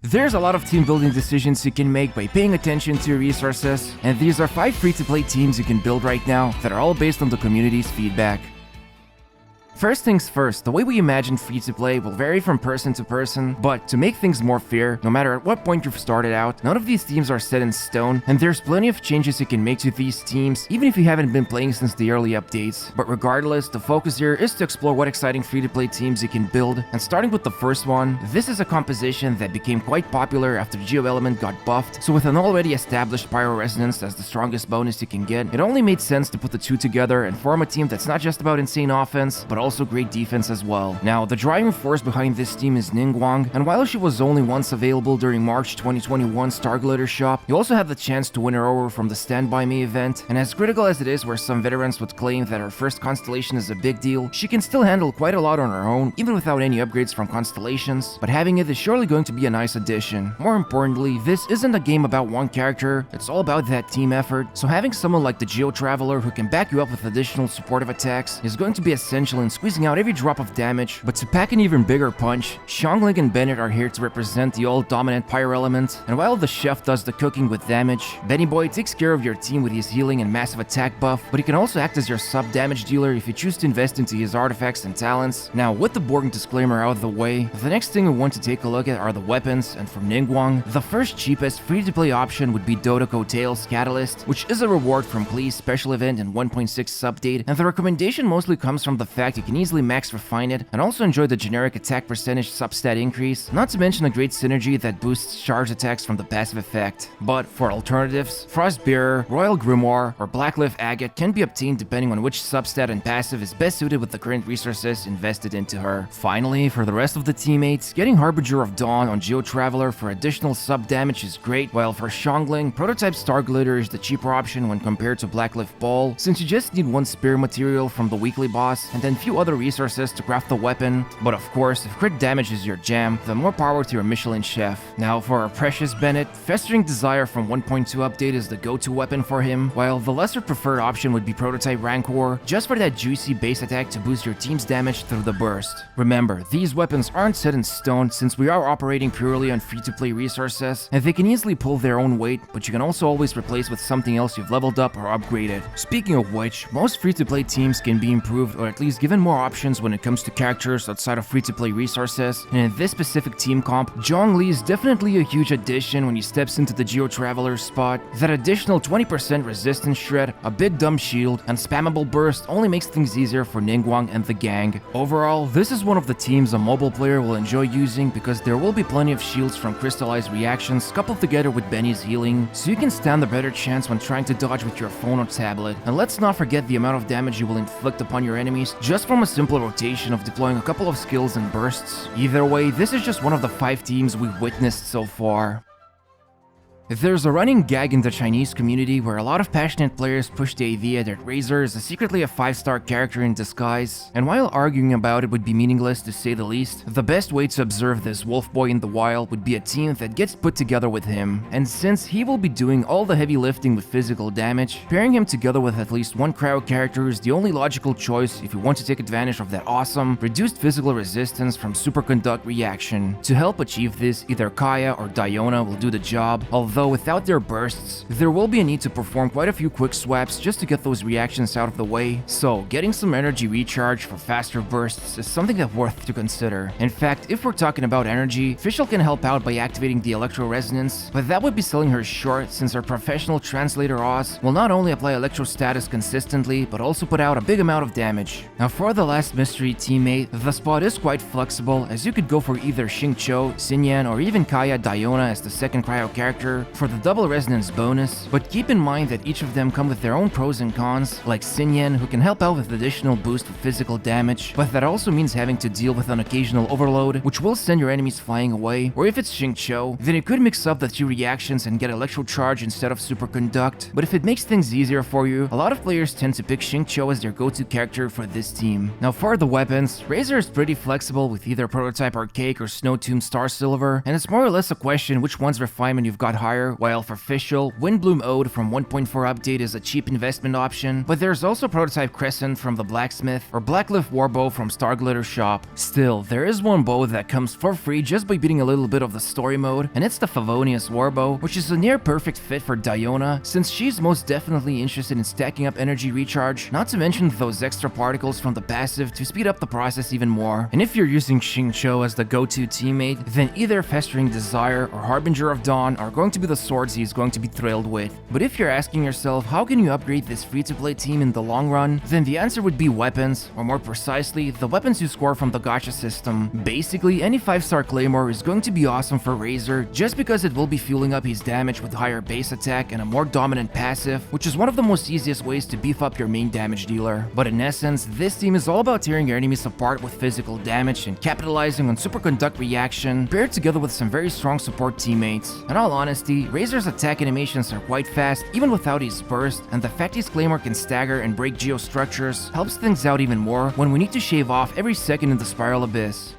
There's a lot of team building decisions you can make by paying attention to your resources, and these are 5 free-to-play teams you can build right now that are all based on the community's feedback. First things first, the way we imagine free-to-play will vary from person to person, but to make things more fair, no matter at what point you've started out, none of these teams are set in stone, and there's plenty of changes you can make to these teams, even if you haven't been playing since the early updates. But regardless, the focus here is to explore what exciting free-to-play teams you can build, and starting with the first one, this is a composition that became quite popular after Geo Element got buffed, so with an already established Pyro resonance as the strongest bonus you can get, it only made sense to put the two together and form a team that's not just about insane offense, but also great defense as well. Now, the driving force behind this team is Ningguang, and while she was only once available during March 2021 Starglitter Shop, you also had the chance to win her over from the Stand By Me event, and as critical as it is where some veterans would claim that her first constellation is a big deal, she can still handle quite a lot on her own, even without any upgrades from constellations, but having it is surely going to be a nice addition. More importantly, this isn't a game about one character, it's all about that team effort, so having someone like the Geo Traveler who can back you up with additional supportive attacks is going to be essential in squeezing out every drop of damage. But to pack an even bigger punch, Xiangling and Bennett are here to represent the all-dominant Pyro element, and while the chef does the cooking with damage, Benny Boy takes care of your team with his healing and massive attack buff, but he can also act as your sub-damage dealer if you choose to invest into his artifacts and talents. Now, with the boring disclaimer out of the way, the next thing we want to take a look at are the weapons, and from Ningguang, the first cheapest free-to-play option would be Dodoko Tails Catalyst, which is a reward from Klee's special event in 1.6 update, and the recommendation mostly comes from the fact you can easily max refine it and also enjoy the generic attack percentage substat increase, not to mention a great synergy that boosts charge attacks from the passive effect. But for alternatives, Frostbearer, Royal Grimoire, or Blackleaf Agate can be obtained depending on which substat and passive is best suited with the current resources invested into her. Finally, for the rest of the teammates, getting Harbinger of Dawn on Geo Traveler for additional sub damage is great, while for Xiangling, Prototype Starglitter is the cheaper option when compared to Blackleaf Ball, since you just need one spear material from the weekly boss and then few other resources to craft the weapon. But of course, if crit damage is your jam, then more power to your Michelin chef. Now for our precious Bennett, Festering Desire from 1.2 update is the go-to weapon for him, while the lesser preferred option would be Prototype Rancor, just for that juicy base attack to boost your team's damage through the burst. Remember, these weapons aren't set in stone since we are operating purely on free-to-play resources, and they can easily pull their own weight, but you can also always replace with something else you've leveled up or upgraded. Speaking of which, most free-to-play teams can be improved or at least given more options when it comes to characters outside of free-to-play resources, and in this specific team comp, Zhongli is definitely a huge addition when he steps into the Geo Traveler spot. That additional 20% resistance shred, a big dumb shield, and spammable burst only makes things easier for Ningguang and the gang. Overall, this is one of the teams a mobile player will enjoy using because there will be plenty of shields from crystallized reactions coupled together with Benny's healing, so you can stand a better chance when trying to dodge with your phone or tablet. And let's not forget the amount of damage you will inflict upon your enemies just from a simple rotation of deploying a couple of skills and bursts. Either way, this is just one of the 5 teams we've witnessed so far. There's a running gag in the Chinese community where a lot of passionate players push the idea that Razor is secretly a 5-star character in disguise, and while arguing about it would be meaningless to say the least, the best way to observe this wolf boy in the wild would be a team that gets put together with him, and since he will be doing all the heavy lifting with physical damage, pairing him together with at least one cryo character is the only logical choice if you want to take advantage of that awesome, reduced physical resistance from superconduct reaction. To help achieve this, either Kaya or Diona will do the job, although without their bursts, there will be a need to perform quite a few quick swaps just to get those reactions out of the way, so getting some energy recharge for faster bursts is something that's worth to consider. In fact, if we're talking about energy, Fischl can help out by activating the Electro Resonance, but that would be selling her short since her professional translator Oz will not only apply Electro status consistently, but also put out a big amount of damage. Now for the last mystery teammate, the spot is quite flexible as you could go for either Xingqiu, Xinyan, or even Kaya Diona as the second cryo character for the double resonance bonus, but keep in mind that each of them come with their own pros and cons, like Xinyan, who can help out with additional boost with physical damage, but that also means having to deal with an occasional overload, which will send your enemies flying away, or if it's Xingqiu, then you could mix up the 2 reactions and get Electro Charge instead of Superconduct, but if it makes things easier for you, a lot of players tend to pick Xingqiu as their go-to character for this team. Now for the weapons, Razor is pretty flexible with either Prototype Archaic or Snow Tomb Star Silver, and it's more or less a question which one's refinement you've got higher Desire, while for Fischl, Windbloom Ode from 1.4 update is a cheap investment option, but there's also prototype Crescent from the Blacksmith or Blacklift Warbow from Starglitter Shop. Still, there is one bow that comes for free just by beating a little bit of the story mode, and it's the Favonius Warbow, which is a near perfect fit for Diona, since she's most definitely interested in stacking up energy recharge, not to mention those extra particles from the passive to speed up the process even more. And if you're using Xingqiu as the go-to teammate, then either Festering Desire or Harbinger of Dawn are going to be the swords he's going to be thrilled with. But if you're asking yourself how can you upgrade this free-to-play team in the long run, then the answer would be weapons, or more precisely, the weapons you score from the Gacha system. Basically, any 5-star Claymore is going to be awesome for Razor just because it will be fueling up his damage with higher base attack and a more dominant passive, which is one of the most easiest ways to beef up your main damage dealer. But in essence, this team is all about tearing your enemies apart with physical damage and capitalizing on superconduct reaction, paired together with some very strong support teammates. In all honesty, Razor's attack animations are quite fast even without his burst, and the fact his Claymore can stagger and break geostructures helps things out even more when we need to shave off every second in the Spiral Abyss.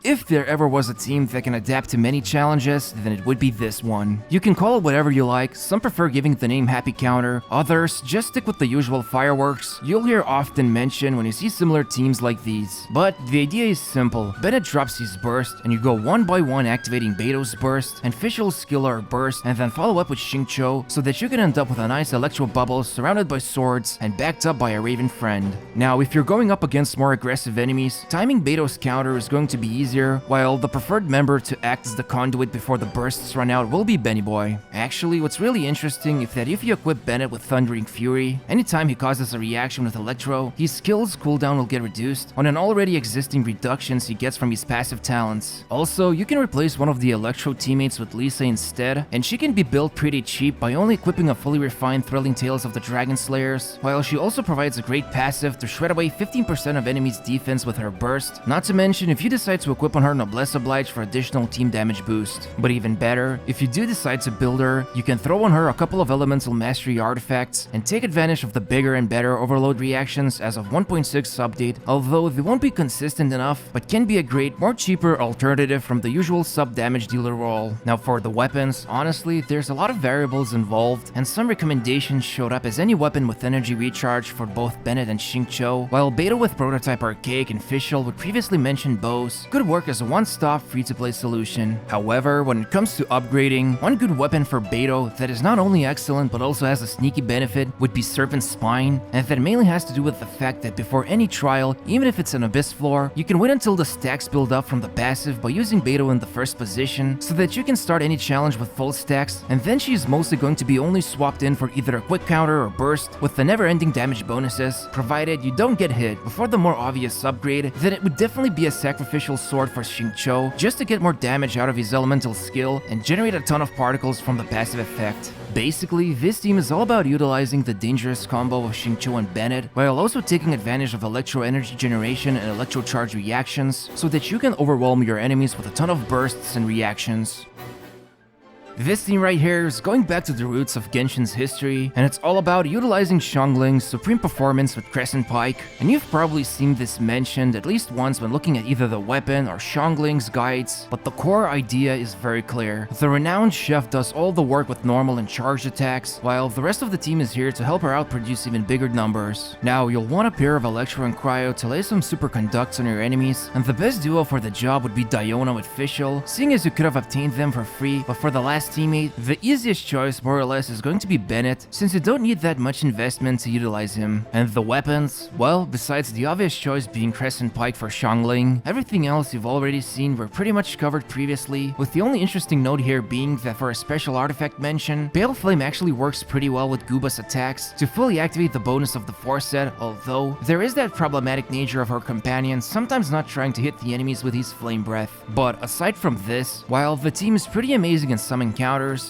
If there ever was a team that can adapt to many challenges, then it would be this one. You can call it whatever you like, some prefer giving the name Happy Counter, others just stick with the usual fireworks you'll hear often mentioned when you see similar teams like these. But the idea is simple. Bennett drops his burst, and you go one by one activating Beidou's burst, and Fischl's Skiller burst, and then follow up with Xingqiu, so that you can end up with a nice electro bubble surrounded by swords and backed up by a Raven friend. Now, if you're going up against more aggressive enemies, timing Beidou's counter is going to be easier, while the preferred member to act as the conduit before the bursts run out will be Benny Boy. Actually, what's really interesting is that if you equip Bennett with Thundering Fury, anytime he causes a reaction with Electro, his skill's cooldown will get reduced on an already existing reductions he gets from his passive talents. Also, you can replace one of the Electro teammates with Lisa instead, and she can be built pretty cheap by only equipping a fully refined Thrilling Tales of the Dragon Slayers, while she also provides a great passive to shred away 15% of enemies' defense with her burst, not to mention if you decide to equip on her Noblesse Oblige for additional team damage boost. But even better, if you do decide to build her, you can throw on her a couple of Elemental Mastery artifacts and take advantage of the bigger and better overload reactions as of 1.6 update, although they won't be consistent enough, but can be a great, more cheaper alternative from the usual sub damage dealer role. Now for the weapons, honestly, there's a lot of variables involved, and some recommendations showed up as any weapon with energy recharge for both Bennett and Xingqiu, while Beidou with Prototype Archaic and Fischl with previously mentioned bows could work as a one-stop free-to-play solution. However, when it comes to upgrading, one good weapon for Beidou that is not only excellent but also has a sneaky benefit would be Serpent Spine, and that mainly has to do with the fact that before any trial, even if it's an Abyss floor, you can wait until the stacks build up from the passive by using Beidou in the first position, so that you can start any challenge with full stacks, and then she is mostly going to be only swapped in for either a quick counter or burst with the never-ending damage bonuses, provided you don't get hit. Before the more obvious upgrade, then it would definitely be a sacrificial sword for Xingqiu, just to get more damage out of his elemental skill and generate a ton of particles from the passive effect. Basically, this team is all about utilizing the dangerous combo of Xingqiu and Bennett, while also taking advantage of electro energy generation and electro charge reactions, so that you can overwhelm your enemies with a ton of bursts and reactions. This team right here is going back to the roots of Genshin's history, and it's all about utilizing Xiangling's supreme performance with Crescent Pike, and you've probably seen this mentioned at least once when looking at either the weapon or Xiangling's guides, but the core idea is very clear. The renowned chef does all the work with normal and charged attacks, while the rest of the team is here to help her out produce even bigger numbers. Now, you'll want a pair of Electro and Cryo to lay some superconducts on your enemies, and the best duo for the job would be Diona with Fischl, seeing as you could have obtained them for free, but for the last teammate, the easiest choice more or less is going to be Bennett, since you don't need that much investment to utilize him. And the weapons, well, besides the obvious choice being Crescent Pike for Xiangling, everything else you've already seen were pretty much covered previously, with the only interesting note here being that for a special artifact mention, Pale Flame actually works pretty well with Guba's attacks to fully activate the bonus of the Force set, although there is that problematic nature of her companion sometimes not trying to hit the enemies with his Flame Breath. But aside from this, while the team is pretty amazing in some encounters,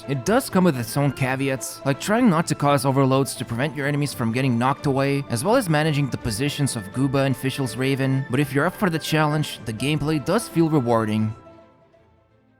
it does come with its own caveats, like trying not to cause overloads to prevent your enemies from getting knocked away, as well as managing the positions of Guba and Fischl's Raven. But if you're up for the challenge, the gameplay does feel rewarding.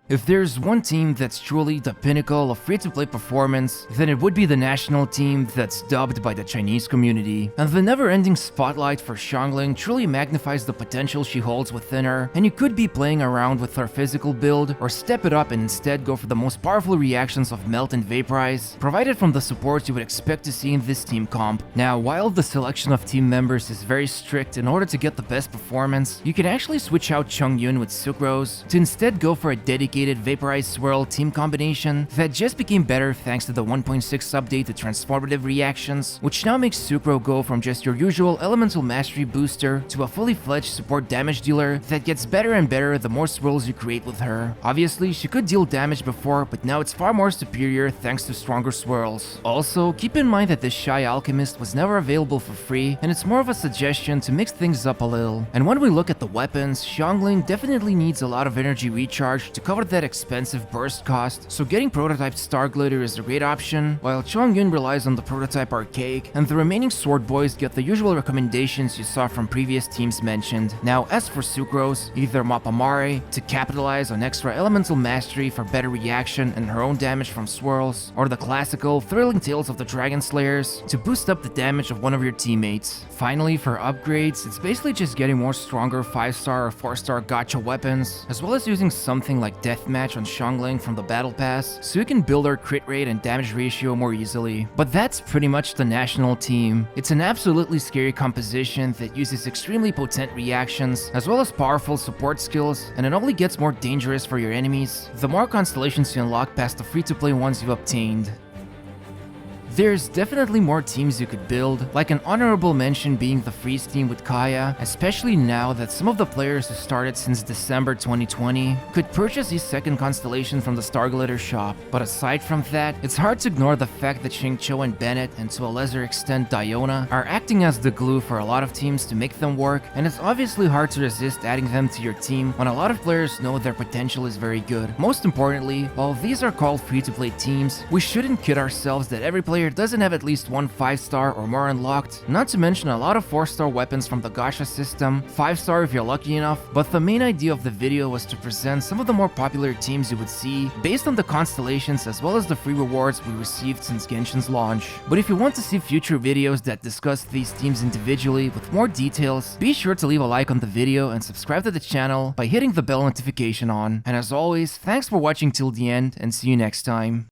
If there's one team that's truly the pinnacle of free-to-play performance, then it would be the national team that's dubbed by the Chinese community. And the never-ending spotlight for Xiangling truly magnifies the potential she holds within her, and you could be playing around with her physical build, or step it up and instead go for the most powerful reactions of Melt and Vaporize, provided from the supports you would expect to see in this team comp. Now, while the selection of team members is very strict in order to get the best performance, you can actually switch out Chongyun with Sucrose to instead go for a dedicated Vaporize Swirl team combination that just became better thanks to the 1.6 update to transformative reactions, which now makes Sucro go from just your usual elemental mastery booster to a fully fledged support damage dealer that gets better and better the more swirls you create with her. Obviously, she could deal damage before, but now it's far more superior thanks to stronger swirls. Also, keep in mind that this Shy Alchemist was never available for free, and it's more of a suggestion to mix things up a little. And when we look at the weapons, Xiangling definitely needs a lot of energy recharge to cover that expensive burst cost, so getting prototyped Starglitter is a great option, while Chongyun relies on the prototype Archaic, and the remaining Sword Boys get the usual recommendations you saw from previous teams mentioned. Now, as for Sucrose, either Mapamare to capitalize on extra elemental mastery for better reaction and her own damage from swirls, or the classical Thrilling Tales of the Dragon Slayers to boost up the damage of one of your teammates. Finally, for upgrades, it's basically just getting more stronger 5-star or 4-star gacha weapons, as well as using something like Deathmatch on Xiangling from the Battle Pass, so you can build her crit rate and damage ratio more easily. But that's pretty much the national team. It's an absolutely scary composition that uses extremely potent reactions, as well as powerful support skills, and it only gets more dangerous for your enemies the more constellations you unlock past the free-to-play ones you've obtained. There's definitely more teams you could build, like an honorable mention being the Freeze team with Kaya, especially now that some of the players who started since December 2020 could purchase his second constellation from the Starglitter Shop. But aside from that, it's hard to ignore the fact that Xingqiu and Bennett, and to a lesser extent Diona, are acting as the glue for a lot of teams to make them work, and it's obviously hard to resist adding them to your team when a lot of players know their potential is very good. Most importantly, while these are called free-to-play teams, we shouldn't kid ourselves that every player doesn't have at least one 5-star or more unlocked, not to mention a lot of 4-star weapons from the Gacha system, 5-star if you're lucky enough, but the main idea of the video was to present some of the more popular teams you would see based on the constellations as well as the free rewards we received since Genshin's launch. But if you want to see future videos that discuss these teams individually with more details, be sure to leave a like on the video and subscribe to the channel by hitting the bell notification on. And as always, thanks for watching till the end, and see you next time.